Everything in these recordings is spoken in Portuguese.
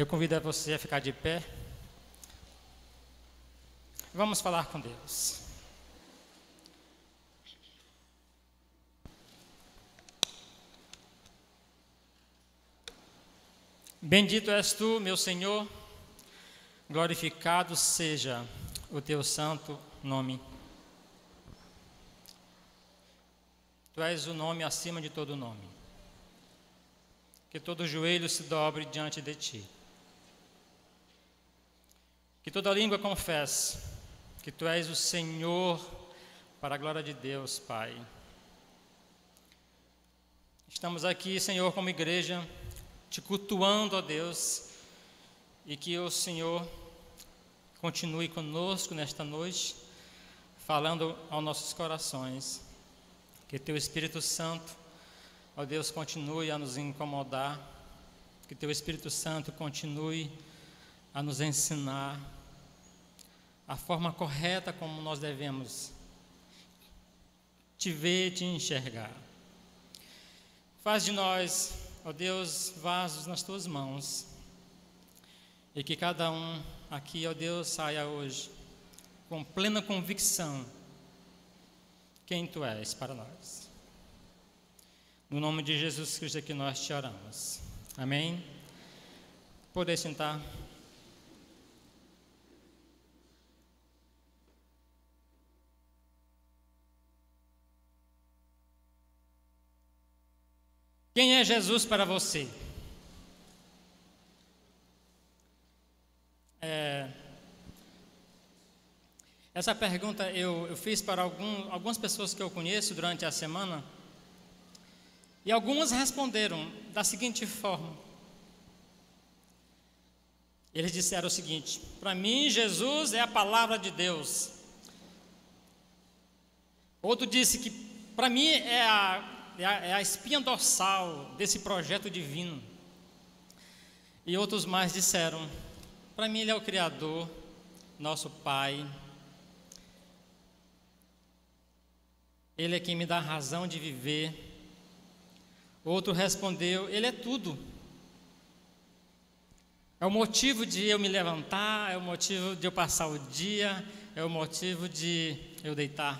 Eu convido a você a ficar de pé. Vamos falar com Deus. Bendito és tu, meu Senhor, glorificado seja o teu santo nome. Tu és o nome acima de todo nome. Que todo joelho se dobre diante de ti. Que toda língua confesse que tu és o Senhor, para a glória de Deus, Pai. Estamos aqui, Senhor, como igreja, te cultuando, ó Deus, e que o Senhor continue conosco nesta noite, falando aos nossos corações. Que teu Espírito Santo, ó Deus, continue a nos incomodar, que teu Espírito Santo continue a nos ensinar a forma correta como nós devemos te ver, te enxergar. Faz de nós, ó Deus, vasos nas tuas mãos, e que cada um aqui, ó Deus, saia hoje com plena convicção quem tu és para nós. No nome de Jesus Cristo é que nós te oramos. Amém? Poder sentar. Quem é Jesus para você? Essa pergunta eu fiz para algumas pessoas que eu conheço durante a semana, e algumas responderam da seguinte forma. Eles disseram o seguinte: para mim, Jesus é a palavra de Deus. Outro disse que para mim é a espinha dorsal desse projeto divino. E outros mais disseram: para mim Ele é o Criador, nosso Pai. Ele é quem me dá a razão de viver. Outro respondeu: Ele é tudo. É o motivo de eu me levantar, é o motivo de eu passar o dia, é o motivo de eu deitar.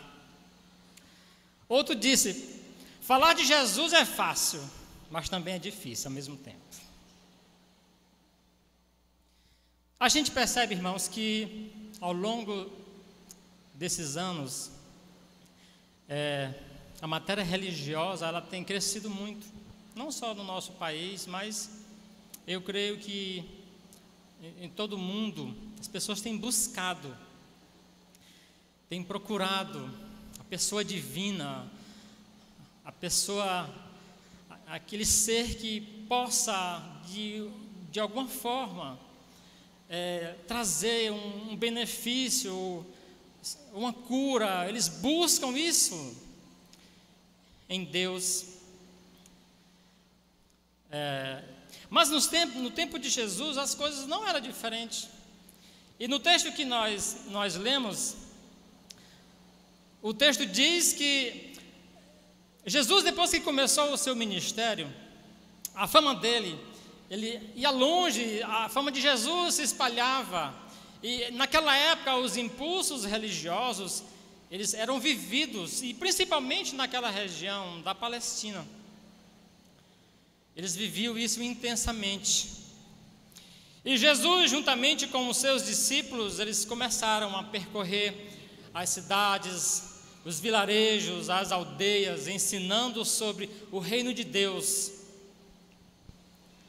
Outro disse: falar de Jesus é fácil, mas também é difícil ao mesmo tempo. A gente percebe, irmãos, que ao longo desses anos, a matéria religiosa ela tem crescido muito, não só no nosso país, mas eu creio que em todo o mundo as pessoas têm buscado, têm procurado a pessoa divina, a pessoa, aquele ser que possa de alguma forma trazer um benefício, uma cura. Eles buscam isso em Deus. Mas no tempo de Jesus as coisas não eram diferentes. E no texto que nós lemos, o texto diz que Jesus, depois que começou o seu ministério, a fama dele, ele ia longe, a fama de Jesus se espalhava. E naquela época os impulsos religiosos, eles eram vividos, e principalmente naquela região da Palestina. Eles viviam isso intensamente. E Jesus, juntamente com os seus discípulos, eles começaram a percorrer as cidades, os vilarejos, as aldeias, ensinando sobre o reino de Deus.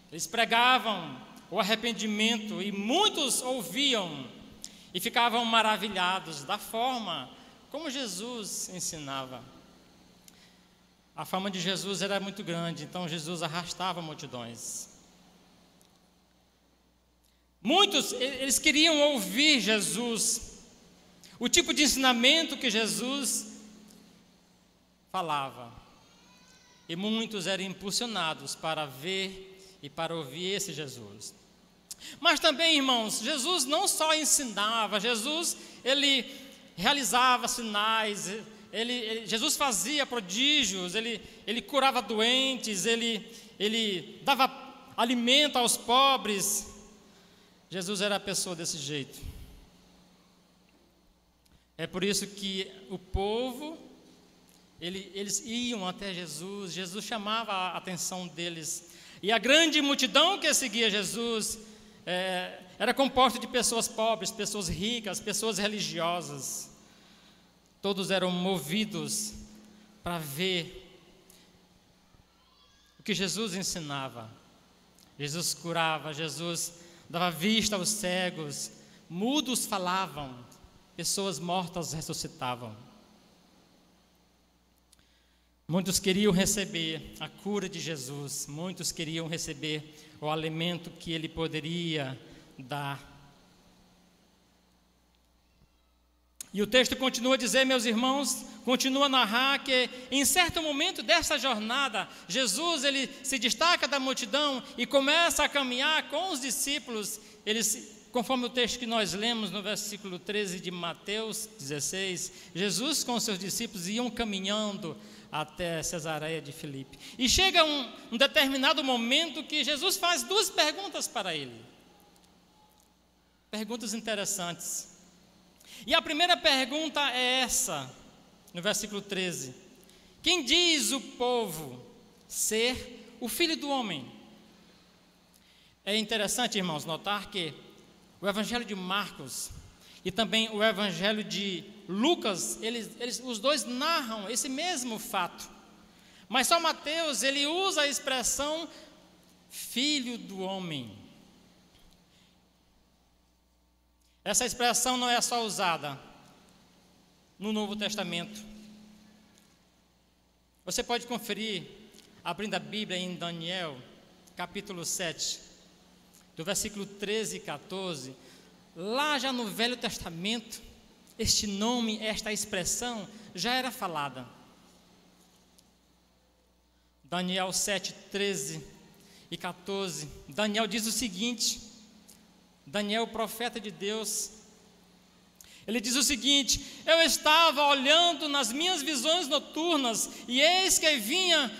Eles pregavam o arrependimento, e muitos ouviam e ficavam maravilhados da forma como Jesus ensinava. A fama de Jesus era muito grande, então Jesus arrastava multidões. Muitos, eles queriam ouvir Jesus, o tipo de ensinamento que Jesus falava. E muitos eram impulsionados para ver e para ouvir esse Jesus. Mas também, irmãos, Jesus não só ensinava, Jesus, ele realizava sinais, Jesus fazia prodígios, ele curava doentes, ele dava alimento aos pobres, Jesus era a pessoa desse jeito. É por isso que o povo, eles iam até Jesus, Jesus chamava a atenção deles. E a grande multidão que seguia Jesus era composta de pessoas pobres, pessoas ricas, pessoas religiosas. Todos eram movidos para ver o que Jesus ensinava. Jesus curava, Jesus dava vista aos cegos, mudos falavam, pessoas mortas ressuscitavam. Muitos queriam receber a cura de Jesus, muitos queriam receber o alimento que Ele poderia dar. E o texto continua a dizer, meus irmãos, continua a narrar que em certo momento dessa jornada, Jesus ele se destaca da multidão e começa a caminhar com os discípulos. Conforme o texto que nós lemos no versículo 13 de Mateus 16, Jesus com seus discípulos iam caminhando até Cesareia de Filipe. E chega um determinado momento que Jesus faz duas perguntas para ele. Perguntas interessantes. E a primeira pergunta é essa, no versículo 13. Quem diz o povo ser o Filho do Homem? É interessante, irmãos, notar que o Evangelho de Marcos e também o Evangelho de Lucas, os dois narram esse mesmo fato. Mas só Mateus, ele usa a expressão Filho do Homem. Essa expressão não é só usada no Novo Testamento. Você pode conferir, abrindo a Bíblia em Daniel, capítulo 7, do versículo 13 e 14. Lá já no Velho Testamento, este nome, esta expressão já era falada. Daniel 7, 13 e 14. Daniel diz o seguinte, Daniel, profeta de Deus, ele diz o seguinte: eu estava olhando nas minhas visões noturnas, e eis que vinha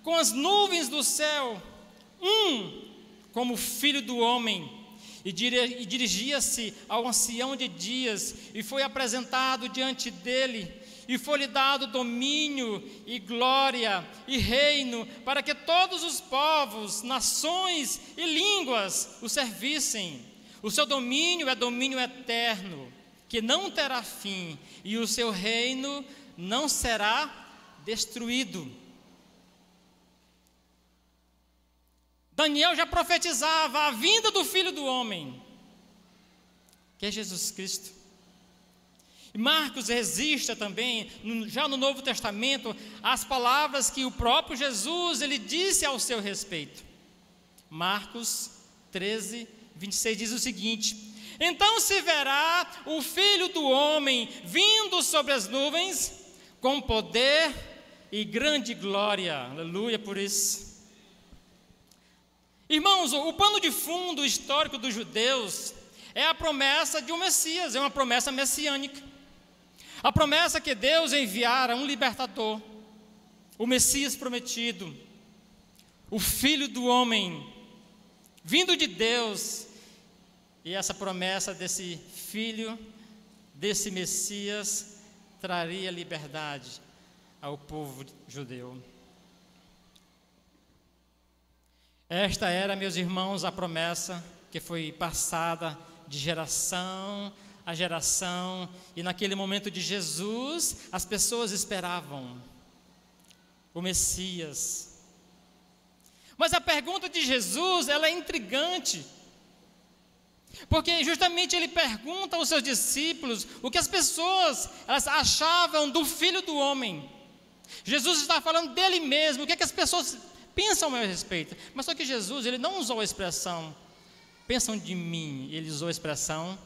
com as nuvens do céu, como filho do homem, e dirigia-se ao ancião de dias, e foi apresentado diante dele, e foi-lhe dado domínio, e glória, e reino, para que todos os povos, nações e línguas o servissem. O seu domínio é domínio eterno, que não terá fim, e o seu reino não será destruído. Daniel já profetizava a vinda do Filho do Homem, que é Jesus Cristo. E Marcos registra também, já no Novo Testamento, as palavras que o próprio Jesus ele disse ao seu respeito. Marcos 13, 26 diz o seguinte: então se verá o Filho do Homem vindo sobre as nuvens com poder e grande glória. Aleluia por isso. Irmãos, o pano de fundo histórico dos judeus é a promessa de um Messias, é uma promessa messiânica. A promessa que Deus enviara um libertador, o Messias prometido, o Filho do Homem, vindo de Deus. E essa promessa desse Filho, desse Messias, traria liberdade ao povo judeu. Esta era, meus irmãos, a promessa que foi passada de geração a geração, e naquele momento de Jesus, as pessoas esperavam o Messias. Mas a pergunta de Jesus, ela é intrigante, porque justamente ele pergunta aos seus discípulos o que as pessoas elas achavam do Filho do Homem. Jesus está falando dele mesmo, o que é que as pessoas pensam a meu respeito. Mas só que Jesus, ele não usou a expressão pensam de mim, ele usou a expressão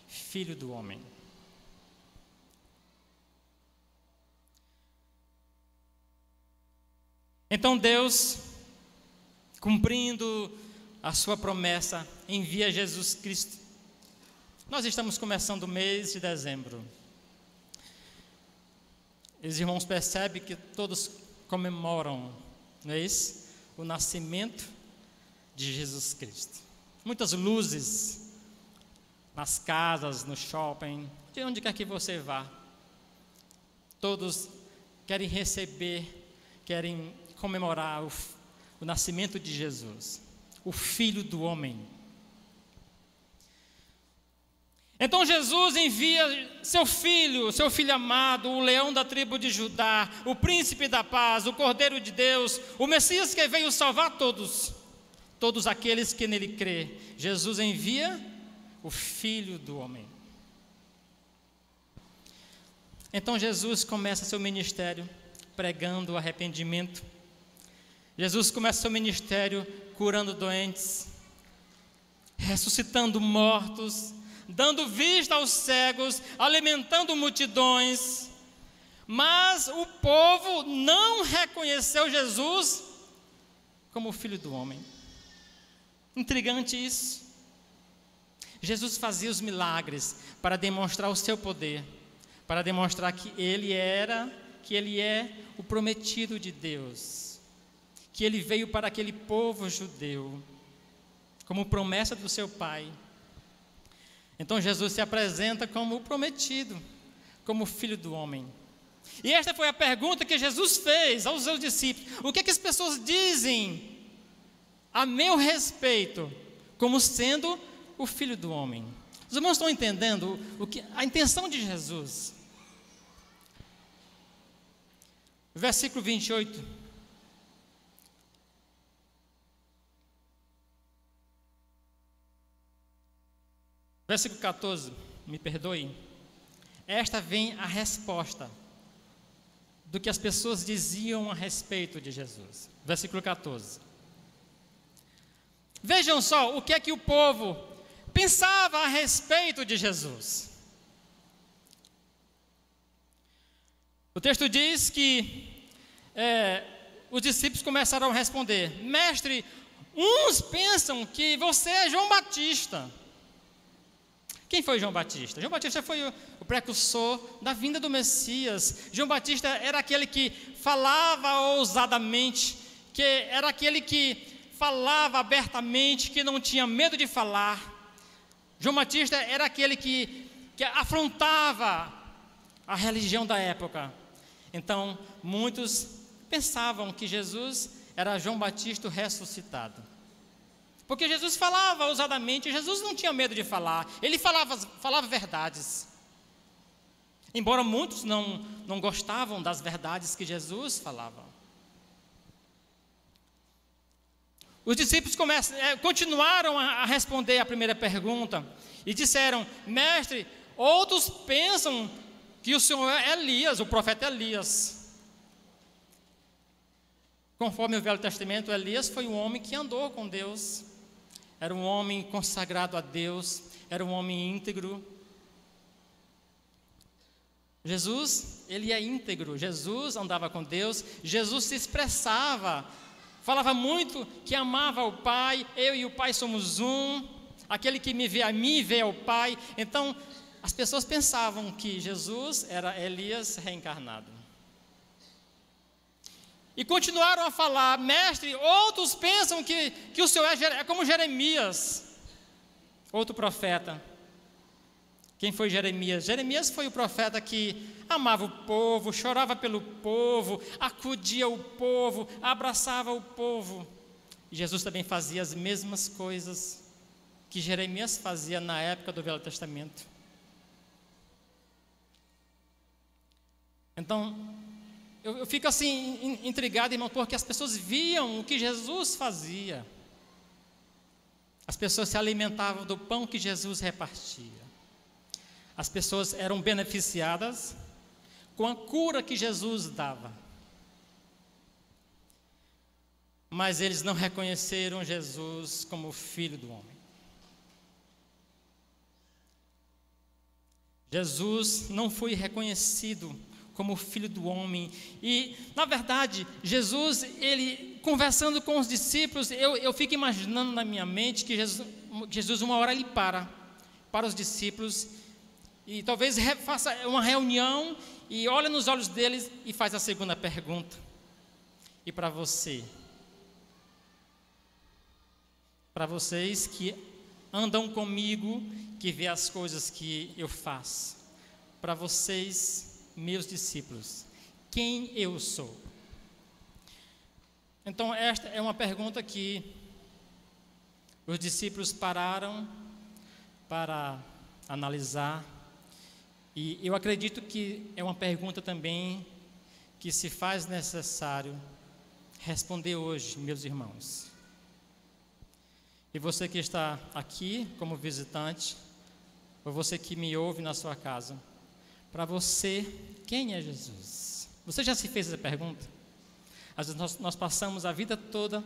Filho do Homem. Então Deus, cumprindo a sua promessa, envia Jesus Cristo. Nós estamos começando o mês de dezembro. Os irmãos percebem que todos comemoram, não é isso? O nascimento de Jesus Cristo. Muitas luzes, nas casas, no shopping, de onde quer que você vá. Todos querem receber, querem comemorar o nascimento de Jesus, o Filho do Homem. Então Jesus envia seu filho amado, o leão da tribo de Judá, o príncipe da paz, o Cordeiro de Deus, o Messias que veio salvar todos aqueles que nele crê. Jesus envia o Filho do Homem. Então Jesus começa seu ministério pregando o arrependimento. Jesus começa seu ministério curando doentes, ressuscitando mortos, dando vista aos cegos, alimentando multidões. Mas o povo não reconheceu Jesus como o Filho do Homem. Intrigante isso. Jesus fazia os milagres para demonstrar o seu poder, para demonstrar que ele é o prometido de Deus, que ele veio para aquele povo judeu, como promessa do seu Pai. Então Jesus se apresenta como o prometido, como o Filho do Homem. E esta foi a pergunta que Jesus fez aos seus discípulos: o que é que as pessoas dizem a meu respeito como sendo o Filho do Homem? Os irmãos estão entendendo a intenção de Jesus? Versículo 28. Versículo 14, me perdoe. Esta vem a resposta do que as pessoas diziam a respeito de Jesus. Versículo 14. Vejam só o que é que o povo pensava a respeito de Jesus. O texto diz que os discípulos começaram a responder: mestre, uns pensam que você é João Batista. Quem foi João Batista? João Batista foi o precursor da vinda do Messias. João Batista era aquele que falava ousadamente, que era aquele que falava abertamente, que não tinha medo de falar. João Batista era aquele que afrontava a religião da época. Então, muitos pensavam que Jesus era João Batista ressuscitado. Porque Jesus falava ousadamente, Jesus não tinha medo de falar, ele falava verdades. Embora muitos não gostavam das verdades que Jesus falava. Os discípulos continuaram a responder a primeira pergunta e disseram: mestre, outros pensam que o Senhor é Elias, o profeta Elias. Conforme o Velho Testamento, Elias foi um homem que andou com Deus. Era um homem consagrado a Deus, era um homem íntegro. Jesus, ele é íntegro, Jesus andava com Deus, Jesus se expressava, falava muito que amava o Pai, eu e o Pai somos um, aquele que me vê a mim, vê ao Pai. Então, as pessoas pensavam que Jesus era Elias reencarnado. E continuaram a falar: mestre, outros pensam que o Senhor é como Jeremias, outro profeta. Quem foi Jeremias? Jeremias foi o profeta que amava o povo, chorava pelo povo, acudia o povo, abraçava o povo. E Jesus também fazia as mesmas coisas que Jeremias fazia na época do Velho Testamento. Então, eu fico assim intrigado, irmão, porque as pessoas viam o que Jesus fazia. As pessoas se alimentavam do pão que Jesus repartia. As pessoas eram beneficiadas com a cura que Jesus dava. Mas eles não reconheceram Jesus como o Filho do Homem. Jesus não foi reconhecido como Filho do Homem. E, na verdade, Jesus, ele conversando com os discípulos, eu fico imaginando na minha mente que Jesus uma hora ele para os discípulos e talvez faça uma reunião e olha nos olhos deles e faz a segunda pergunta: e para você? Para vocês que andam comigo, que vê as coisas que eu faço. Para vocês, meus discípulos, quem eu sou? Então, esta é uma pergunta que os discípulos pararam para analisar, e eu acredito que é uma pergunta também que se faz necessário responder hoje, meus irmãos. E você que está aqui como visitante, ou você que me ouve na sua casa, para você, quem é Jesus? Você já se fez essa pergunta? Às vezes nós passamos a vida toda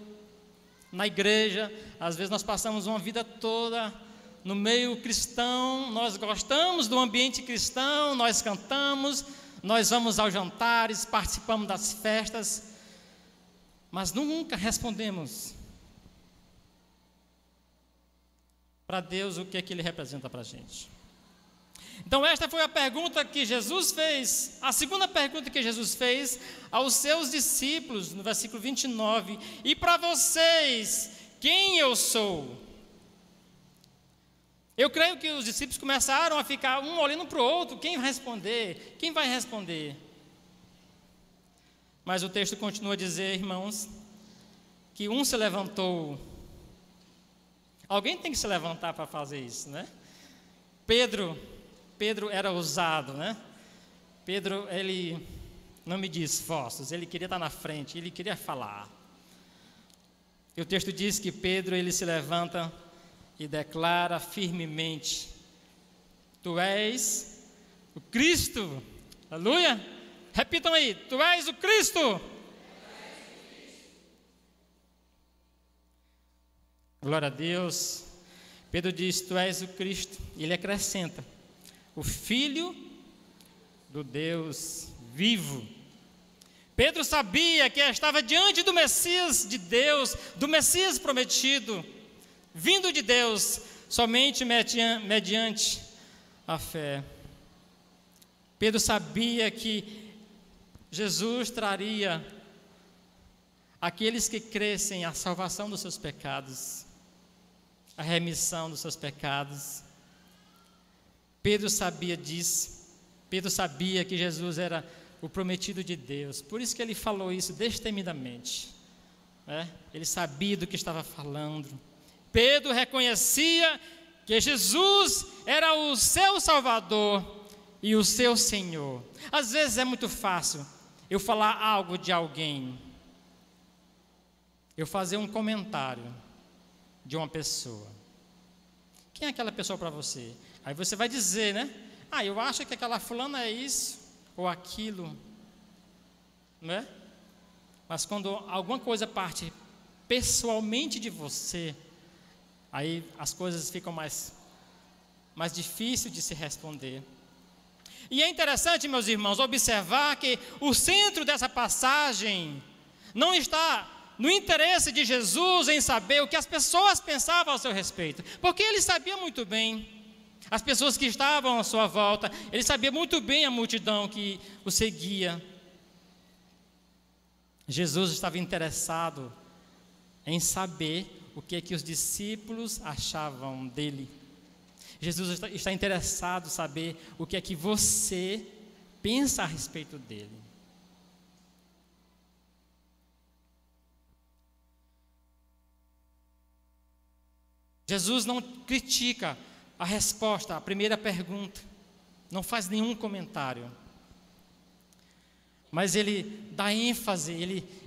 na igreja, às vezes nós passamos uma vida toda no meio cristão, nós gostamos do ambiente cristão, nós cantamos, nós vamos aos jantares, participamos das festas, mas nunca respondemos para Deus o que é que Ele representa para a gente. Então esta foi a pergunta que Jesus fez, a segunda pergunta que Jesus fez aos seus discípulos, no versículo 29, e para vocês, quem eu sou? Eu creio que os discípulos começaram a ficar um olhando para o outro, quem vai responder? Quem vai responder? Mas o texto continua a dizer, irmãos, que um se levantou. Alguém tem que se levantar para fazer isso, né? Pedro era ousado, né? Pedro, ele não media esforços, ele queria estar na frente, ele queria falar. E o texto diz que Pedro, ele se levanta e declara firmemente: Tu és o Cristo. Aleluia! Repitam aí: Tu és o Cristo. Glória a Deus. Pedro diz: Tu és o Cristo. E ele acrescenta: o Filho do Deus vivo. Pedro sabia que estava diante do Messias de Deus, do Messias prometido, vindo de Deus, somente mediante a fé. Pedro sabia que Jesus traria aqueles que crescem a salvação dos seus pecados, a remissão dos seus pecados. Pedro sabia disso. Pedro sabia que Jesus era o prometido de Deus. Por isso que ele falou isso destemidamente, né? Ele sabia do que estava falando. Pedro reconhecia que Jesus era o seu Salvador e o seu Senhor. Às vezes é muito fácil eu falar algo de alguém, eu fazer um comentário de uma pessoa. Quem é aquela pessoa para você? Aí você vai dizer, né? Eu acho que aquela fulana é isso ou aquilo, não é? Mas quando alguma coisa parte pessoalmente de você, aí as coisas ficam mais difíceis de se responder. E é interessante, meus irmãos, observar que o centro dessa passagem não está no interesse de Jesus em saber o que as pessoas pensavam ao seu respeito, porque ele sabia muito bem as pessoas que estavam à sua volta, ele sabia muito bem a multidão que o seguia. Jesus estava interessado em saber o que os discípulos achavam dele. Jesus está interessado em saber o que é que você pensa a respeito dele. Jesus não critica a resposta, a primeira pergunta, não faz nenhum comentário, mas ele dá ênfase,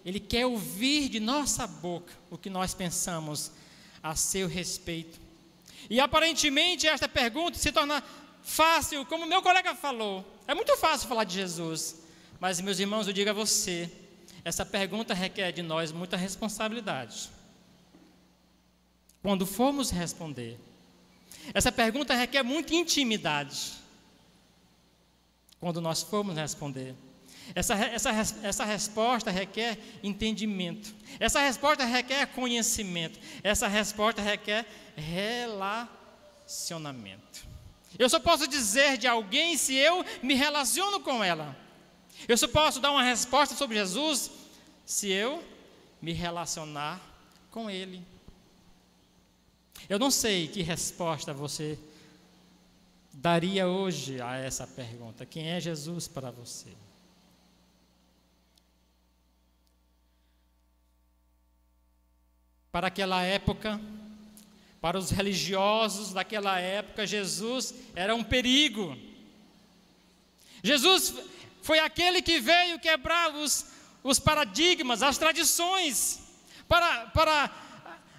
ele quer ouvir de nossa boca o que nós pensamos a seu respeito. E aparentemente esta pergunta se torna fácil, como meu colega falou, é muito fácil falar de Jesus, mas meus irmãos, eu digo a você, essa pergunta requer de nós muita responsabilidade. Quando formos responder, essa pergunta requer muita intimidade. Quando nós formos responder, essa resposta requer entendimento. Essa resposta requer conhecimento. Essa resposta requer relacionamento. Eu só posso dizer de alguém se eu me relaciono com ela. Eu só posso dar uma resposta sobre Jesus se eu me relacionar com Ele. Eu não sei que resposta você daria hoje a essa pergunta: quem é Jesus para você? Para aquela época, para os religiosos daquela época, Jesus era um perigo. Jesus foi aquele que veio quebrar os paradigmas, as tradições, para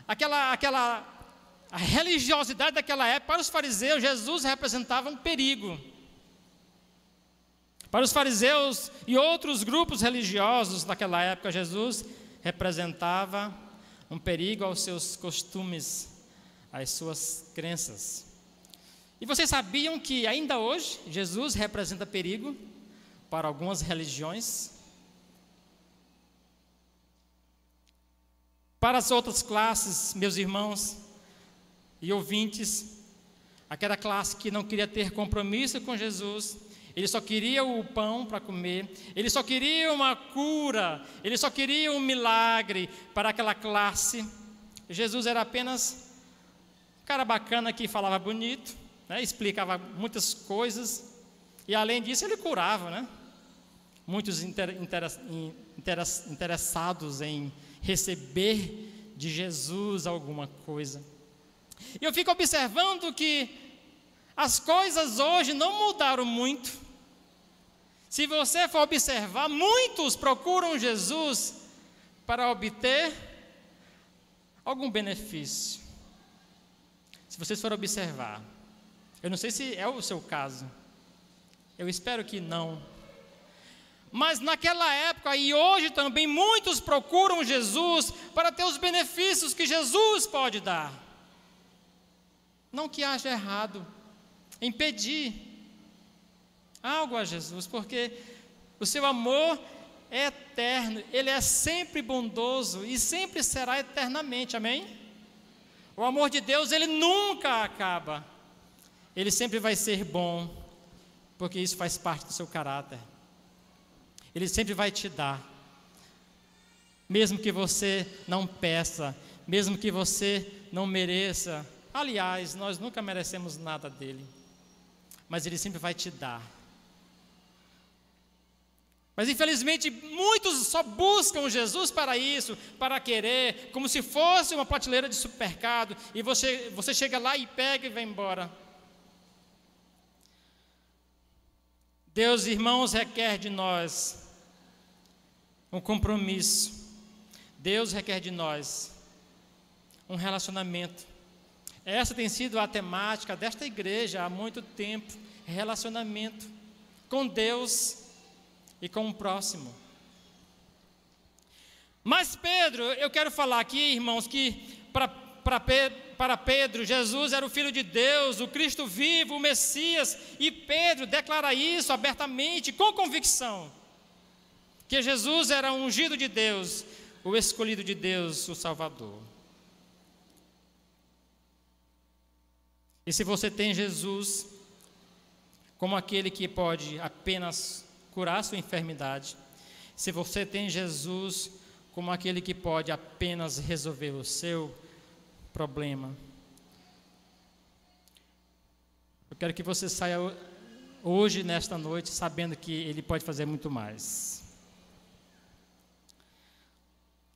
a religiosidade daquela época. Para os fariseus, Jesus representava um perigo. Para os fariseus e outros grupos religiosos daquela época, Jesus representava um perigo aos seus costumes, às suas crenças. E vocês sabiam que ainda hoje Jesus representa perigo para algumas religiões? Para as outras classes, meus irmãos e ouvintes, aquela classe que não queria ter compromisso com Jesus, ele só queria o pão para comer, ele só queria uma cura, ele só queria um milagre. Para aquela classe, Jesus era apenas um cara bacana que falava bonito, né, explicava muitas coisas, e além disso ele curava, né? Muitos interessados em receber de Jesus alguma coisa. E eu fico observando que as coisas hoje não mudaram muito. Se você for observar, muitos procuram Jesus para obter algum benefício. Se vocês forem observar, eu não sei se é o seu caso, eu espero que não. Mas naquela época e hoje também, muitos procuram Jesus para ter os benefícios que Jesus pode dar. Não que haja errado em pedir algo a Jesus, porque o seu amor é eterno, ele é sempre bondoso e sempre será eternamente, amém? O amor de Deus, ele nunca acaba, ele sempre vai ser bom, porque isso faz parte do seu caráter. Ele sempre vai te dar, mesmo que você não peça, mesmo que você não mereça. Aliás, nós nunca merecemos nada dele, mas ele sempre vai te dar. Mas infelizmente muitos só buscam Jesus para isso, para querer, como se fosse uma prateleira de supermercado, e você chega lá e pega e vai embora. Deus, irmãos, requer de nós um compromisso. Deus requer de nós um relacionamento. Essa tem sido a temática desta igreja há muito tempo: relacionamento com Deus e com o próximo. Mas Pedro, eu quero falar aqui, irmãos, que para Pedro, Jesus era o Filho de Deus, o Cristo vivo, o Messias, e Pedro declara isso abertamente, com convicção, que Jesus era o ungido de Deus, o escolhido de Deus, o Salvador. E se você tem Jesus como aquele que pode apenas curar sua enfermidade, se você tem Jesus como aquele que pode apenas resolver o seu problema, eu quero que você saia hoje, nesta noite, sabendo que Ele pode fazer muito mais.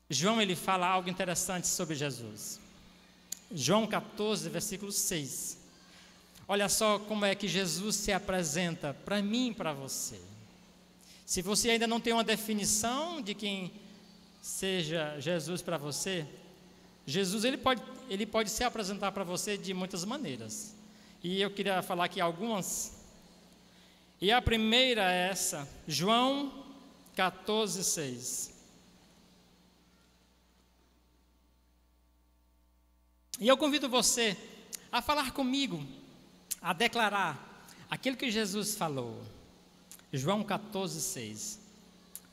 João, ele fala algo interessante sobre Jesus. João 14, versículo 6. Olha só como é que Jesus se apresenta para mim e para você. Se você ainda não tem uma definição de quem seja Jesus para você, Jesus ele pode se apresentar para você de muitas maneiras. E eu queria falar aqui algumas. E a primeira é essa, João 14, 6. E eu convido você a falar comigo, a declarar aquilo que Jesus falou. João 14, 6.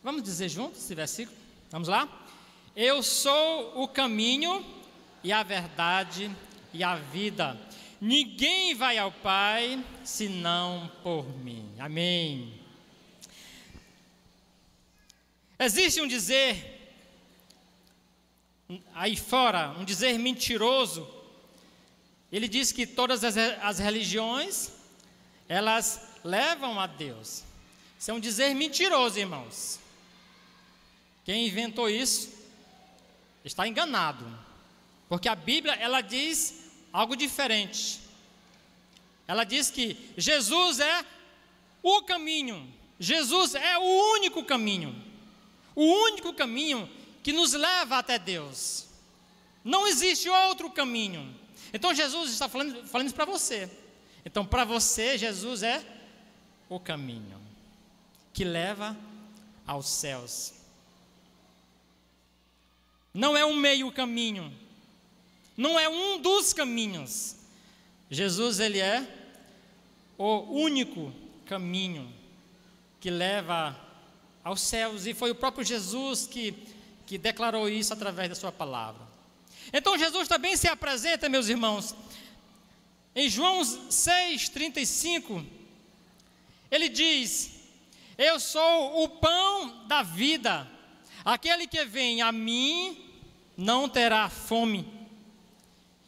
Vamos dizer juntos esse versículo? Vamos lá? Eu sou o caminho e a verdade e a vida. Ninguém vai ao Pai senão por mim. Amém. Existe um dizer aí fora, um dizer mentiroso, ele diz que todas as religiões, elas levam a Deus. Isso é um dizer mentiroso, irmãos. Quem inventou isso está enganado, porque a Bíblia, ela diz algo diferente. Ela diz que Jesus é o caminho, Jesus é o único caminho que nos leva até Deus. Não existe outro caminho. Então Jesus está falando isso para você. Então, para você, Jesus é o caminho que leva aos céus. Não é um meio caminho, não é um dos caminhos. Jesus, ele é o único caminho que leva aos céus, e foi o próprio Jesus que declarou isso através da sua palavra. Então Jesus também se apresenta, meus irmãos, em João 6,35, ele diz: eu sou o pão da vida, aquele que vem a mim não terá fome,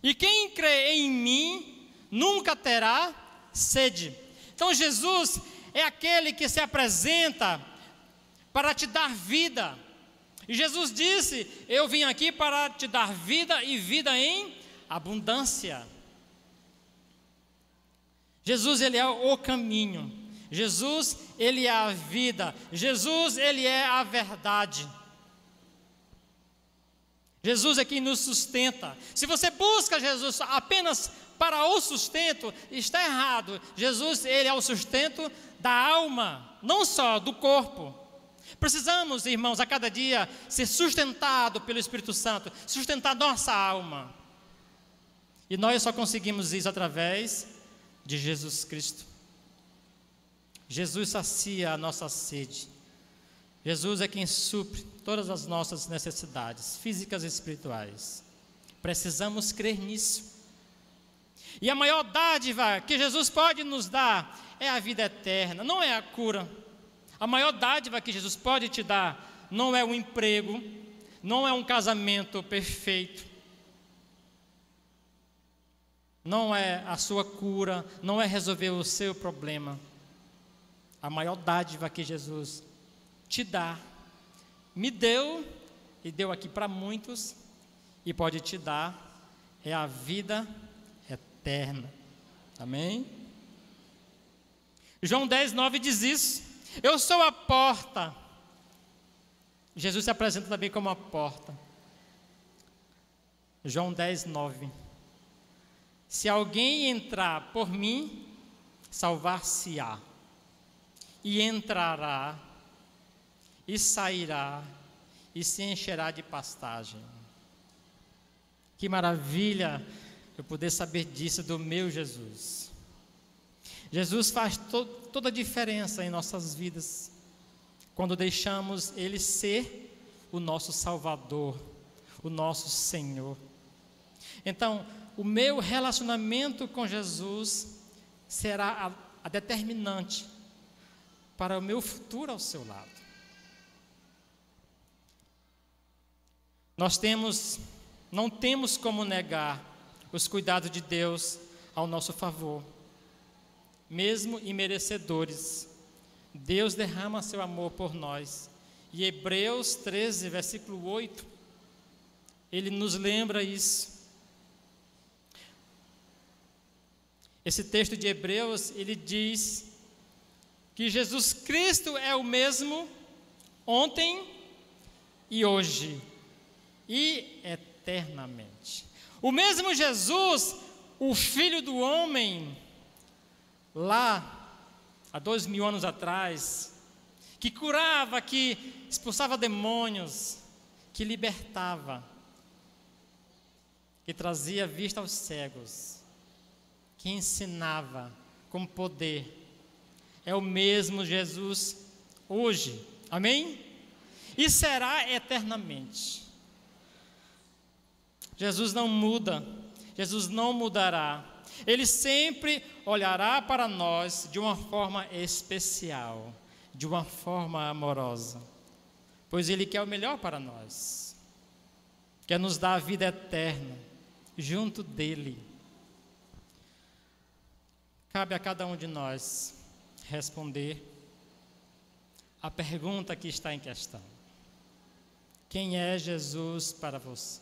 e quem crê em mim nunca terá sede. Então Jesus é aquele que se apresenta para te dar vida. E Jesus disse: eu vim aqui para te dar vida e vida em abundância. Jesus, ele é o caminho. Jesus, ele é a vida. Jesus, ele é a verdade. Jesus é quem nos sustenta. Se você busca Jesus apenas para o sustento, está errado. Jesus, ele é o sustento da alma, não só do corpo. Precisamos, irmãos, a cada dia ser sustentado pelo Espírito Santo, sustentar nossa alma. E nós só conseguimos isso através de Jesus Cristo. Jesus sacia a nossa sede. Jesus é quem supre todas as nossas necessidades físicas e espirituais. Precisamos crer nisso. E a maior dádiva que Jesus pode nos dar é a vida eterna, não é a cura. A maior dádiva que Jesus pode te dar não é um emprego, não é um casamento perfeito, não é a sua cura, não é resolver o seu problema. A maior dádiva que Jesus te dá, me deu e deu aqui para muitos, e pode te dar, é a vida eterna. Amém? João 10:9 diz isso. Eu sou a porta. Jesus se apresenta também como a porta. João 10:9. Se alguém entrar por mim, salvar-se-á, e entrará, e sairá, e se encherá de pastagem. Que maravilha eu poder saber disso do meu Jesus. Jesus faz toda a diferença em nossas vidas, quando deixamos Ele ser o nosso Salvador, o nosso Senhor. Então, o meu relacionamento com Jesus será a determinante para o meu futuro ao seu lado. Não temos como negar os cuidados de Deus ao nosso favor. Mesmo imerecedores, Deus derrama seu amor por nós. E Hebreus 13, versículo 8, ele nos lembra isso. Esse texto de Hebreus, ele diz que Jesus Cristo é o mesmo ontem e hoje e eternamente. O mesmo Jesus, o Filho do Homem, lá há 2000 anos atrás, que curava, que expulsava demônios, que libertava, que trazia vista aos cegos, que ensinava com poder, é o mesmo Jesus hoje, amém? E será eternamente. Jesus não muda, Jesus não mudará. Ele sempre olhará para nós de uma forma especial, de uma forma amorosa, pois Ele quer o melhor para nós, quer nos dar a vida eterna junto dEle. cabe a cada um de nós responder a pergunta que está em questão: quem é Jesus para você?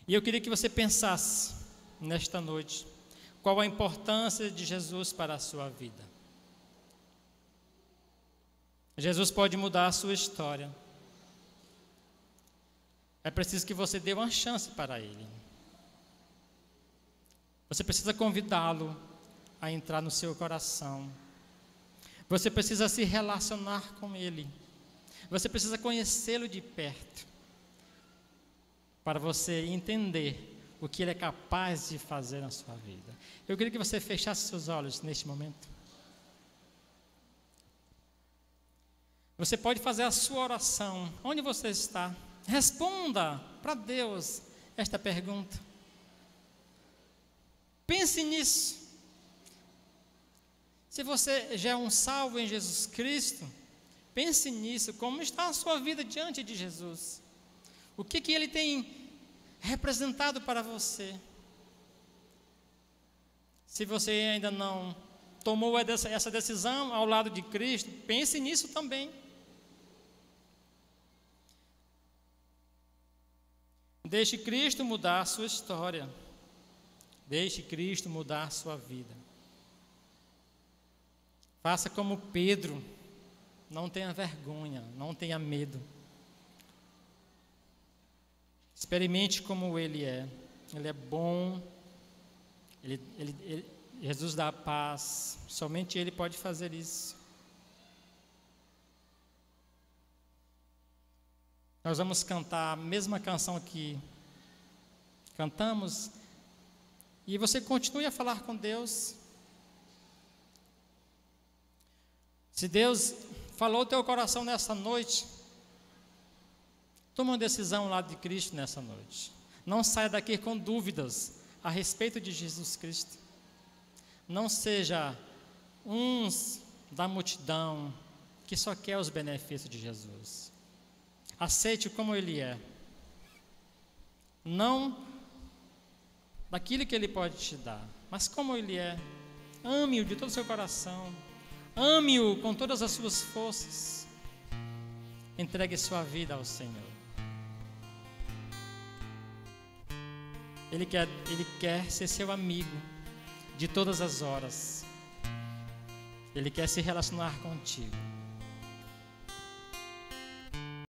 E eu queria que você pensasse nesta noite qual a importância de Jesus para a sua vida. Jesus pode mudar a sua história. É preciso que você dê uma chance para Ele. Você precisa convidá-lo a entrar no seu coração. Você precisa se relacionar com Ele. Você precisa conhecê-lo de perto, para você entender o que Ele é capaz de fazer na sua vida. Eu queria que você fechasse seus olhos neste momento. Você pode fazer a sua oração onde você está. Responda para Deus esta pergunta. Pense nisso. Se você já é um salvo em Jesus Cristo, pense nisso. Como está a sua vida diante de Jesus? O que Ele tem representado para você? Se você ainda não tomou essa decisão ao lado de Cristo, pense nisso também. Deixe Cristo mudar a sua história. Deixe Cristo mudar a sua vida. Faça como Pedro. Não tenha vergonha, não tenha medo. Experimente como Ele é. Ele é bom. Jesus dá paz. Somente Ele pode fazer isso. Nós vamos cantar a mesma canção que cantamos. E você continue a falar com Deus. Se Deus falou o teu coração nessa noite, toma uma decisão ao lado de Cristo nessa noite. Não saia daqui com dúvidas a respeito de Jesus Cristo. Não seja uns da multidão que só quer os benefícios de Jesus. Aceite como Ele é. Não daquilo que Ele pode te dar, mas como Ele é. Ame-o de todo o seu coração. Ame-o com todas as suas forças. Entregue sua vida ao Senhor. Ele quer ser seu amigo de todas as horas. Ele quer se relacionar contigo.